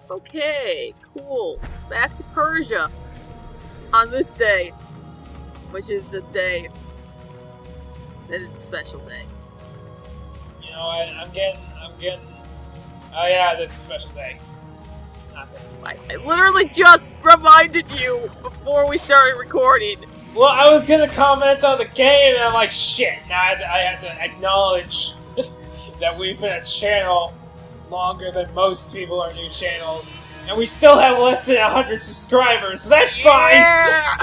Okay, cool. Back to Persia. On this day, which is a day that is a special day. You know what? I'm getting. Oh yeah, this is a special day. I literally just reminded you before we started recording. Well, I was gonna comment on the game, and I'm like, shit. Now I have to acknowledge that we've been a channel longer than most people on new channels, and we still have less than 100 subscribers. But that's fine. Yeah!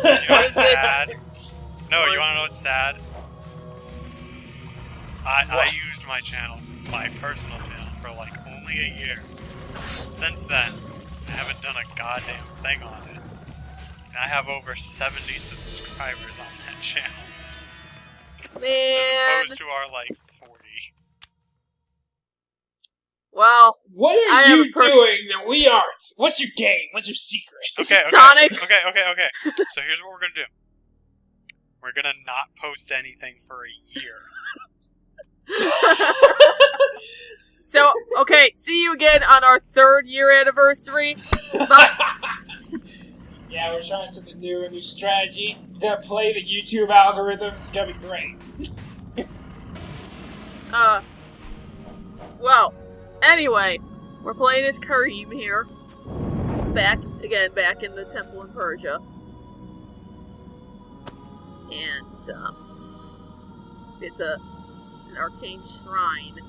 You know what's sad? No, you wanna know what's sad? I used my channel, my personal channel, for like only a year. Since then, I haven't done a goddamn thing on it. And I have over 70 subscribers on that channel. Man. As opposed to our like 40. Well, What are you doing that we aren't? What's your game? What's your secret? Okay, Sonic? Okay. So here's what we're gonna do. We're gonna not post anything for a year. So, okay, see you again on our 3rd year anniversary. Yeah, we're trying something new, a new strategy. We're gonna play the YouTube algorithms. It's gonna be great. Well, anyway, we're playing as Kareem here. Back in the temple in Persia. And, it's an arcane shrine.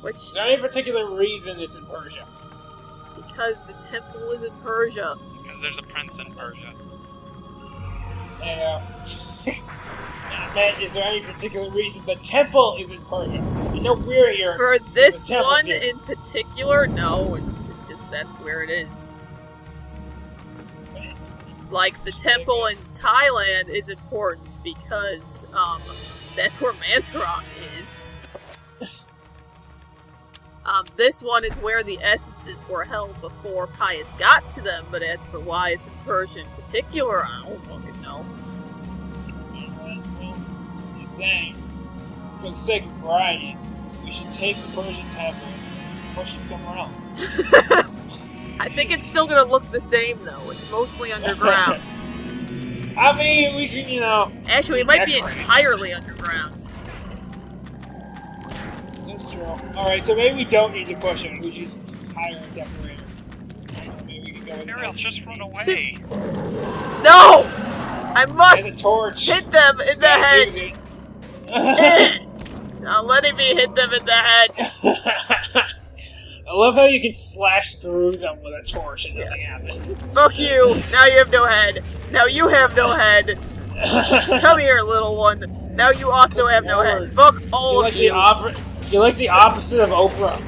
Which, Is there any particular reason it's in Persia? because the temple is in Persia. Because there's a prince in Persia. Nah, man, is there any particular reason the temple is in Persia? I know we're here. For this the temple's one here. in particular, no, it's just that's where it is. Like, the temple in Thailand is important because, that's where Mantarok is. This one is where the essences were held before Pius got to them, but as for why it's in Persia in particular, I don't fucking know. Well, just saying, for the sake of variety, we should take the Persian temple and push it somewhere else. I think it's still gonna look the same, though. It's mostly underground. I mean, we can, Actually, it might be decorate. entirely underground. That's true. Alright, so maybe we don't need to push it. We just hire a decorator. Maybe we can go with Ariel, just run away. No! I Get must a torch. hit them in the head! Use it. It's not letting me hit them in the head. I love how you can slash through them with a torch and nothing happens. Fuck you! Now you have no head. Now you have no head. Come here, little one. Now you also have no head. Fuck all of you. You're like the opposite of Oprah.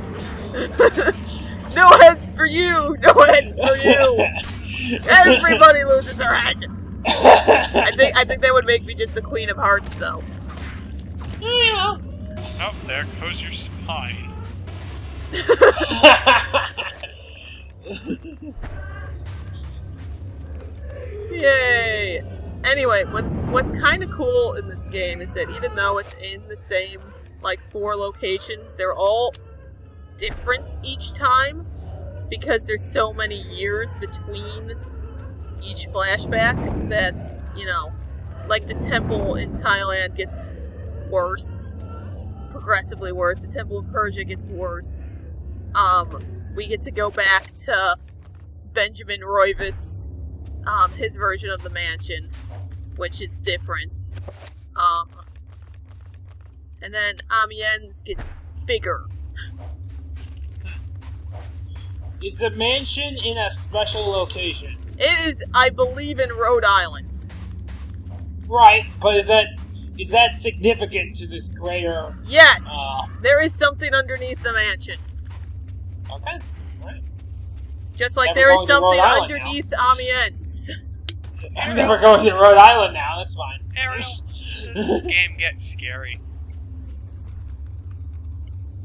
No heads for you! No heads for you! Everybody loses their head! I think that would make me just the Queen of Hearts, though. Yeah. Oh, there goes your spine. Yay! Anyway, what's kind of cool in this game is that even though it's in the same, 4 locations, they're all different each time because there's so many years between each flashback that, the temple in Thailand gets worse, progressively worse. The temple in Persia gets worse. We get to go back to Benjamin Roivas, his version of the mansion, which is different. And then Amiens gets bigger. Is the mansion in a special location? It is, I believe, in Rhode Island. Right, but is that significant to this greater... Yes! There is something underneath the mansion. Okay, right. Just like Never there is going to something Rhode Island underneath Amiens. I'm never going to Rhode Island now, that's fine. Ariel, does this game get scary?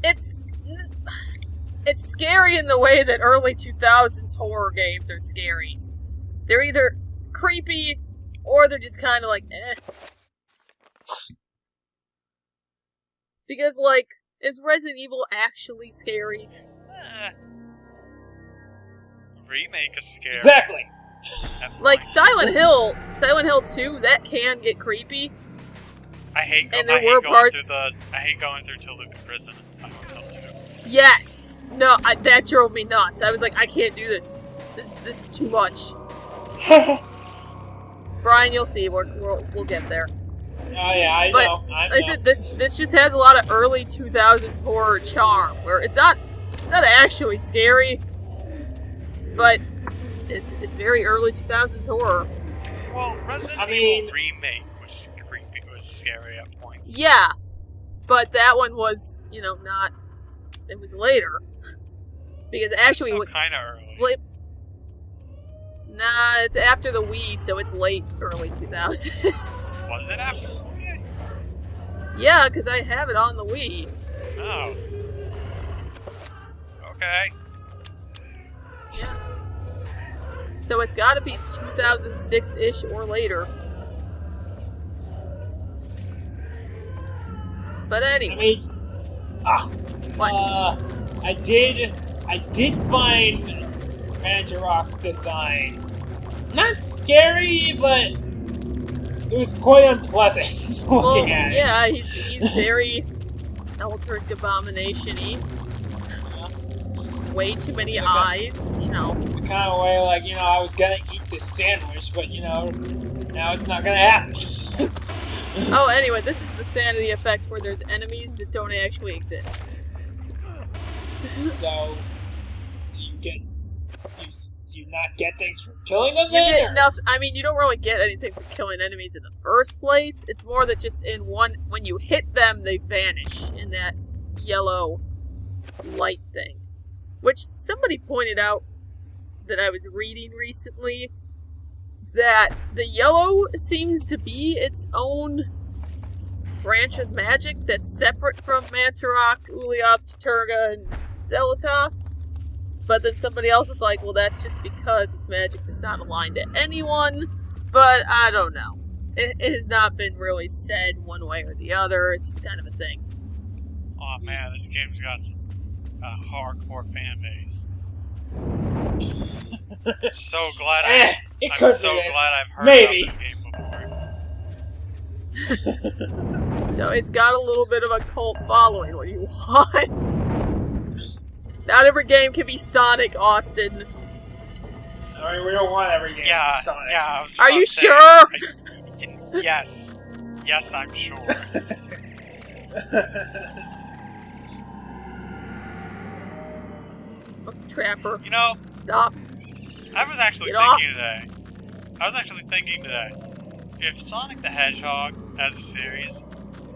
It's scary in the way that early 2000s horror games are scary. They're either creepy, or they're just kind of eh. Because, is Resident Evil actually scary? Remake is scary. Exactly. Like Silent Hill 2, that can get creepy. I hate And there were parts. I hate going through Toluca Prison in Silent Hill 2. Yes. No, that drove me nuts. I was like, I can't do this. This is too much. Brian, you'll see. We'll get there. Oh yeah, I But know. I said this just has a lot of early 2000s horror charm, where it's not actually scary, but it's very early 2000s horror. Well, Resident Evil Remake was creepy, was scary at points. Yeah, but that one was, not. It was later because actually So what kind of early. flipped. Nah, it's after the Wii, so it's late early 2000s. Was it after the Wii? Yeah, because I have it on the Wii. Oh. Okay. Yeah. So it's got to be 2006-ish or later. But anyway. What? I did find Manjarok's design not scary, but it was quite unpleasant looking at it. Yeah, he's very Eldritch Abomination-y. Way too many eyes, The kind of way, I was gonna eat this sandwich, but, now it's not gonna happen. Oh, anyway, this is the sanity effect where there's enemies that don't actually exist. So, do you not get things from killing them You then? get enough. I mean, you don't really get anything from killing enemies in the first place. It's more that just when you hit them, they vanish in that yellow light thing. Which somebody pointed out that I was reading recently, that the yellow seems to be its own branch of magic that's separate from Mantarok, Ulyaoth, Turga, and Xelatoth. But then somebody else was like, well, that's just because it's magic that's not aligned to anyone. But I don't know. It has not been really said one way or the other. It's just kind of a thing. Oh man, this game's got a hardcore fan base. So glad I'm so glad I've heard about this game before. So it's got a little bit of a cult following. What do you want? Not every game can be Sonic, Austin. I mean, we don't want every game to be Sonic. Yeah. Are you sure? Yes. Yes, I'm sure. Fucking Trapper. Stop. I was actually thinking today, if Sonic the Hedgehog as a series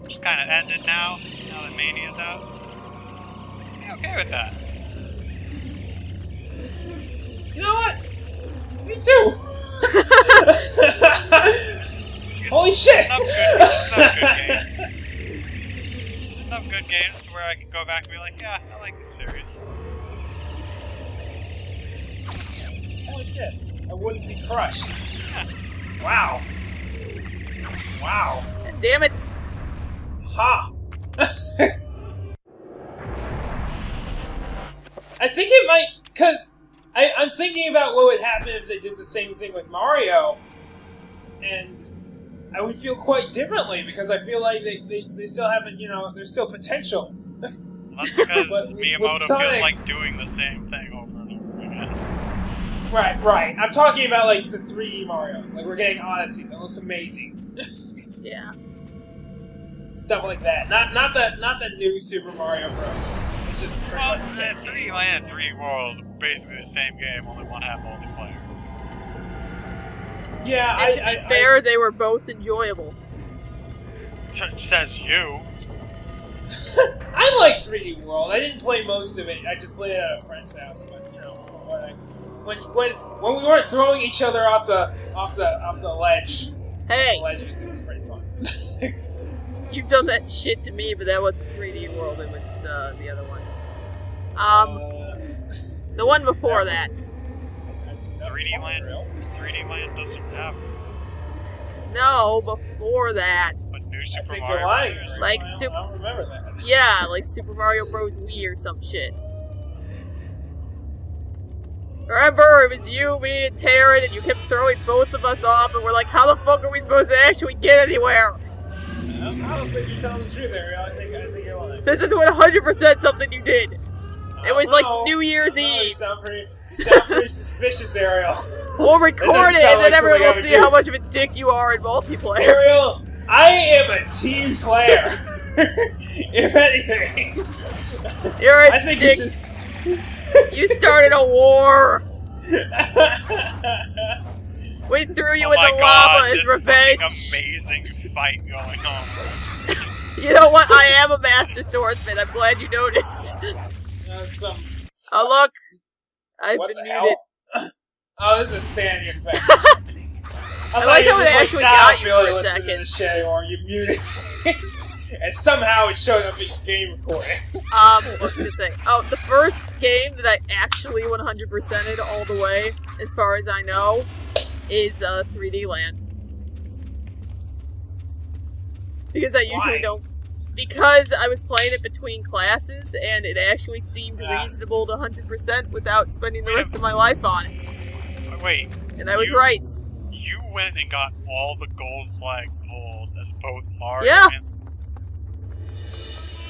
just kind of ended now that Mania's out, I'd be okay with that. You know what? Me too! Holy shit! Enough good games to where I can go back and be like, yeah, I like this series. Holy shit. I wouldn't be crushed. Yeah. Wow. Wow. Damn it. Ha! I think it might, because I'm thinking about what would happen if they did the same thing with Mario, and I would feel quite differently, because I feel like they still haven't, there's still potential. Well, that's because Miyamoto Sonic, feels like doing the same thing over and over again. Right. I'm talking about, like, the 3D Marios. Like, we're getting Odyssey. That looks amazing. Yeah. Stuff like that. Not the new Super Mario Bros. It's just pretty much the same 3 Land and 3 World, basically the same game, only one had multiplayer. Yeah, And to be fair, they were both enjoyable. Says you. I like 3D World. I didn't play most of it. I just played it at a friend's house. But when we weren't throwing each other off the ledge, Hey, the ledges, it was pretty fun. you've done that shit to me, but that wasn't 3D World. It was the other one. The one before that. 3D Land doesn't have. No, before that. But New I Super think Mario you're lying. Bros. Like I don't remember that. Yeah, like Super Mario Bros. Wii or some shit. Remember, it was you, me, and Taryn, and you kept throwing both of us off, and we're like, how the fuck are we supposed to actually get anywhere? I don't think you're telling the truth, Ariel. I think you're lying. This is 100% something you did. It was like New Year's Eve. You sound pretty suspicious, Ariel. We'll record it, and then everyone will see how much of a dick you are in multiplayer. Ariel, I am a team player. If anything. You're a I think dick. you just... You started a war. We threw you in the lava as revenge. Amazing fight going on. You know what? I am a master swordsman. I'm glad you noticed. Oh look, I've what been the muted. hell? Oh, this is sand effect. I like how it actually got you for a second. second. To this shit, or you muted. And somehow it showed up in game recording. What was I gonna say? Oh, the first game that I actually 100%ed all the way, as far as I know, is 3D Land. Because I usually don't. Because I was playing it between classes, and it actually seemed reasonable to 100% without spending the rest of my life on it. Wait. And I was right. You went and got all the gold flag poles as both Mario Yeah. and...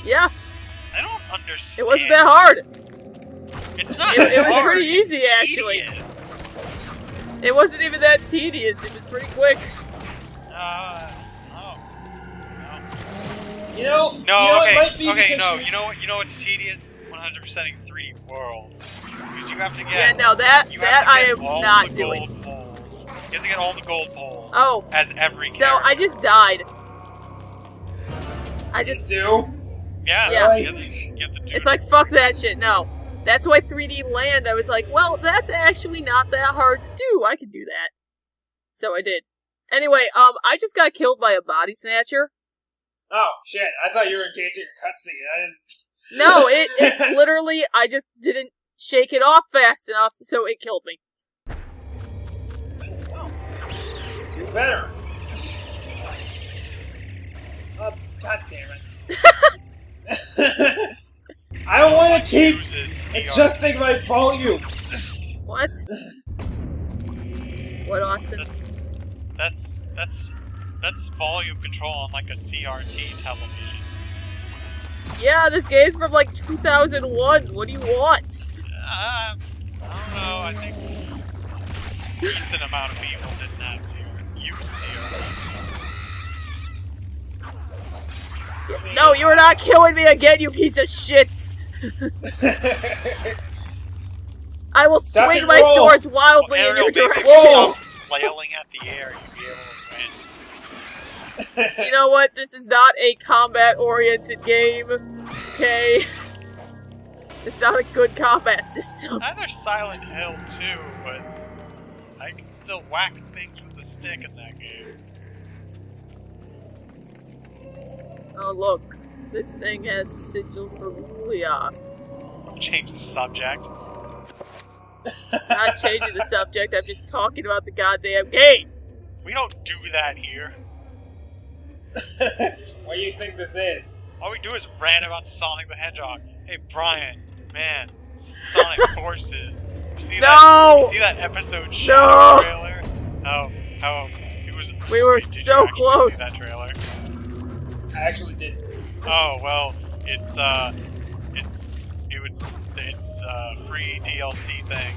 Yeah. I don't understand. It wasn't that hard. It's not It was hard. pretty easy, It's actually. tedious. It wasn't even that tedious. It was pretty quick. No. You know, Okay. it might be Okay. because No. she was... You know what's tedious? 100%ing 3D World. Because you have to get. Yeah, no, that I am not doing. Poles. You have to get all the gold poles. Oh. As every. So character. I just died. I just do. Yeah. Yeah. You have to do It's like, fuck that shit, no. That's why 3D Land, I was like, well, that's actually not that hard to do. I can do that. So I did. Anyway, I just got killed by a body snatcher. Oh, shit. I thought you were engaging a cutscene. I didn't... No, it literally, I just didn't shake it off fast enough, so it killed me. Oh. Do better. Oh, God damn it. I don't want to keep adjusting my volume. What? What, Austin? That's volume control on like a CRT television. Yeah, this game's from like 2001. What do you want? I don't know. I think a decent amount of people didn't have use CRT. No, you are not killing me again, you piece of shit! I will swing my swords wildly in your direction. Stop flailing at the air, you'll be able to win. You know what? This is not a combat-oriented game. Okay? It's not a good combat system. Neither Silent Hill 2, but I can still whack things with the stick in that game. Oh, look. This thing has a sigil for Julia. Change the subject. Not changing the subject, I'm just talking about the goddamn game. We don't do that here. What do you think this is? All we do is rant about Sonic the Hedgehog. Hey, Brian, man, Sonic Forces. You see No! You see that episode Shadow trailer? Oh, it was. We were so close. See that trailer? I actually didn't. Oh well, it's free DLC thing,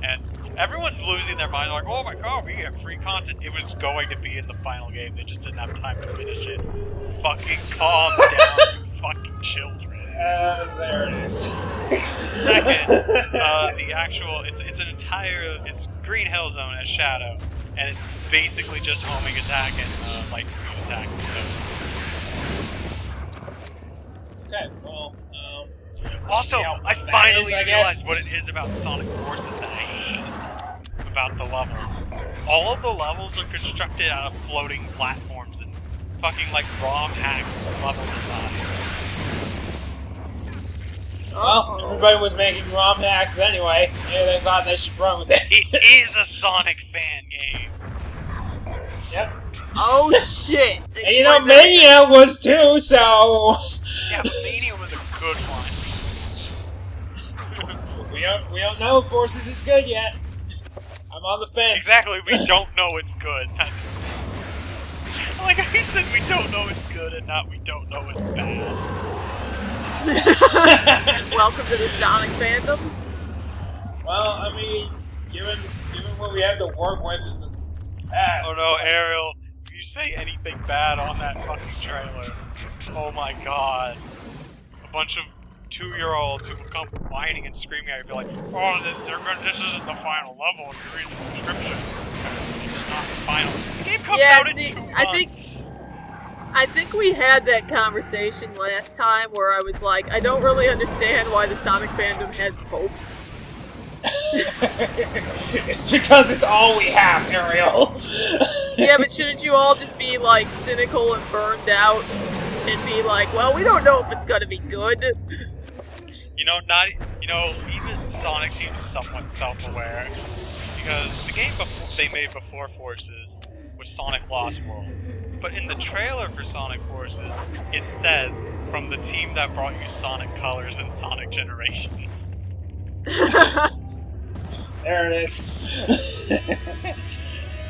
and everyone's losing their mind. Like, oh my god, we get free content. It was going to be in the final game. They just didn't have time to finish it. Fucking calm down, you fucking children. There it is. Second, the actual, it's Green Hill Zone as Shadow, and it's basically just homing attack and light speed attack. So. Okay, well, Also, yeah, I finally I realized guess. what it is about Sonic Forces that I hate about the levels. All of the levels are constructed out of floating platforms and fucking like ROM hacked level design. Well, everybody was making ROM hacks anyway. Maybe they thought they should run with it. It is a Sonic fan game. Yep. Oh shit! And you know, Mania was too, so... Yeah, but Mania was a good one. We don't know if Forces is good yet. I'm on the fence. Exactly, we don't know it's good. Like I said, we don't know it's good, and not we don't know it's bad. Welcome to the Sonic fandom. Well, I mean, given what we have to work with in the past. Oh no, Ariel, if you say anything bad on that fucking trailer, oh my god. A bunch of 2-year-olds who will come whining and screaming at you, be like, oh, this isn't the final level if you read the description. It's not the final. The game comes out in 2 months. I think we had that conversation last time where I was like, I don't really understand why the Sonic fandom has hope. It's because it's all we have, Ariel. Yeah, but shouldn't you all just be like cynical and burned out and be like, well, we don't know if it's gonna be good. Even Sonic seems somewhat self-aware because the game they made before Forces was Sonic Lost World. But in the trailer for Sonic Forces, it says, from the team that brought you Sonic Colors and Sonic Generations. There it is.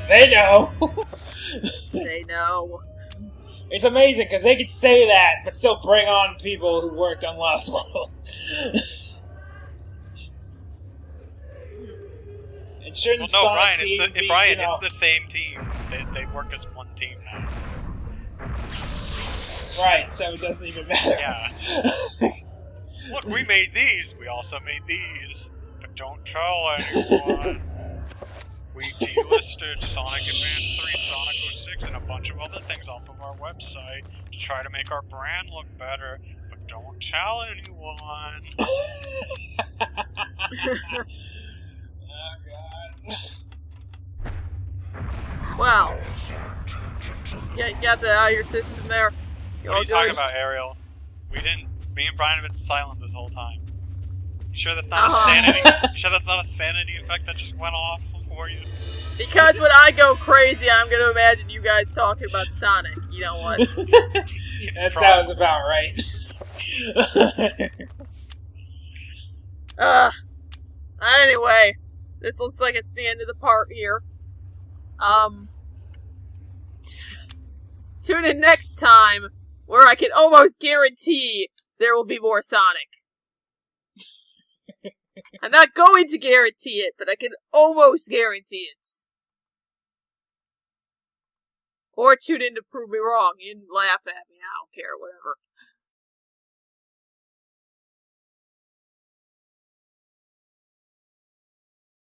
They know. They know. It's amazing, because they could say that, but still bring on people who worked on Lost World. And shouldn't well, no, Sonic Brian, team it's the same team. They work as one team now. Right, so it doesn't even matter. Yeah. Look, we made these. We also made these. But don't tell anyone. We delisted Sonic Advance 3, Sonic 06, and a bunch of other things off of our website to try to make our brand look better. But don't tell anyone. Oh, God. Wow. Yeah, you got that out of your system there. What are you talking about, Ariel? Me and Brian have been silent this whole time. You sure that's not a sanity? You sure that's not a sanity effect that just went off for you? Because when I go crazy, I'm gonna imagine you guys talking about Sonic. You know what? That sounds about right. Anyway, this looks like it's the end of the part here. Tune in next time, where I can almost guarantee there will be more Sonic. I'm not going to guarantee it, but I can almost guarantee it. Or tune in to prove me wrong. You can laugh at me, I don't care, whatever.